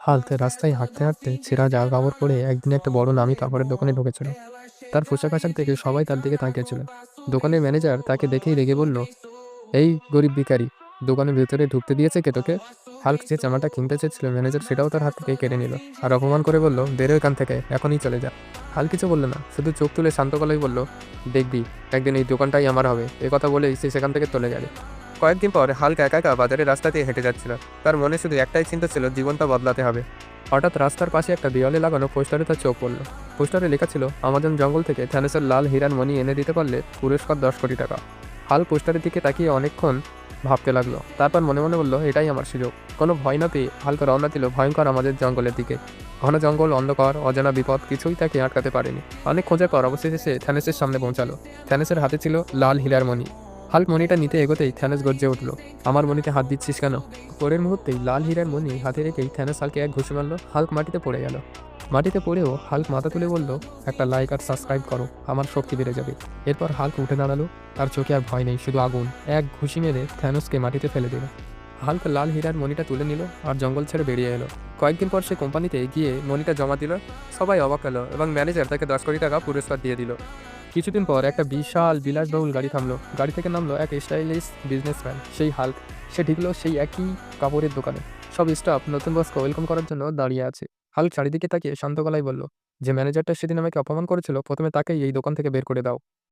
Hulk রাস্তায় হাঁটতে হাঁটতে ছেঁড়া জামা কাপড় পরে একদিন একটা বড় নামী কাপড়ের দোকানে ঢুকেছিল। তার পোশাক আশাক দেখে সবাই তার দিকে তাকিয়েছিল। দোকানের ম্যানেজার তাকে দেখেই রেগে বলল, এই গরিব ভিখারি, দোকানের ভেতরে ঢুকতে দিয়েছে কে তোকে? হাল্ক যে জামাটা কিনতে চেয়েছিল ম্যানেজার সেটাও তার হাত থেকে কেড়ে নিল, আর অপমান করে বলল, বেরো এখান থেকে, এখনই চলে যা। হাল্ক কিছু বলল না, শুধু চোখ তুলে শান্ত গলায় বলল, দেখবি একদিন এই দোকানটাই আমার হবে। এ কথা বলেই সে সেখান থেকে চলে গেল। কয়েকদিন পর হাল্ক একা একা বাজারের রাস্তা দিয়ে হেঁটে যাচ্ছিল। তার মনে শুধু একটাই চিন্তা ছিল, জীবনটা বদলাতে হবে। হঠাৎ রাস্তার পাশে একটা দেওয়ালে লাগানো পোস্টারে তার চোখ পড়ল। পোস্টারে লেখা ছিল, আমাজন জঙ্গল থেকে থ্যানোসের লাল হীরার মণি এনে দিতে পারলে পুরস্কার 10 কোটি টাকা। হাল পোস্টারের দিকে তাকিয়ে অনেকক্ষণ ভাবতে লাগলো, তারপর মনে মনে বলল, এটাই আমার সুযোগ। কোনো ভয় না পেয়ে হালকা রওনা দিল ভয়ঙ্কর আমাদের জঙ্গলের দিকে। ঘন জঙ্গল, অন্ধকার, অজানা বিপদ কিছুই তাকে আটকাতে পারেনি। অনেক খোঁজার পর অবশেষে সে থ্যানোসের সামনে পৌঁছালো। থ্যানোসের হাতে ছিল লাল হীরার মণি। হাল্ক মণিটা নিতে এগোতেই থ্যানোস গর্জে উঠল, আমার মণিতে হাত দিচ্ছিস কেন? পরের মুহূর্তেই লাল হীরার মণি হাতে রেখেই থ্যানোস হালকে এক ঘুষি মারল। হাল্ক মাটিতে পড়ে গেল। মাটিতে পড়েও হাল্ক মাথা তুলে বলল, একটা লাইক আর সাবস্ক্রাইব করো, আমার শক্তি বেড়ে যাবে। এরপর হাল্ক উঠে দাঁড়ালো। তার চোখে আর ভয় নেই, শুধু আগুন। এক ঘুষি মেরে থ্যানোসকে মাটিতে ফেলে দিল। হাল্ক লাল হীরার মণিটা তুলে নিল আর জঙ্গল ছেড়ে বেরিয়ে এলো। কয়েকদিন পর সে কোম্পানিতে গিয়ে মণিটা জমা দিল। সবাই অবাক হলো এবং ম্যানেজার তাকে 10 কোটি টাকা পুরস্কার দিয়ে দিল। কিছুদিন পর একটা বিশাল বিলাসবহুল গাড়ি থামলো। গাড়ি থেকে নামলো এক স্টাইলিশ বিজনেসম্যান, সেই হাল্ক। সে ঢুকলো সেই একই কাপড়ের দোকানে। সব স্টাফ নতুন বসকে ওয়েলকাম করার জন্য দাঁড়িয়ে আছে। হাল্ক চারিদিকে তাকিয়ে শান্ত গলায় বলল, যে ম্যানেজারটা সেদিন আমাকে অপমান করেছিল, প্রথমে তাকেই এই দোকান থেকে বের করে দাও।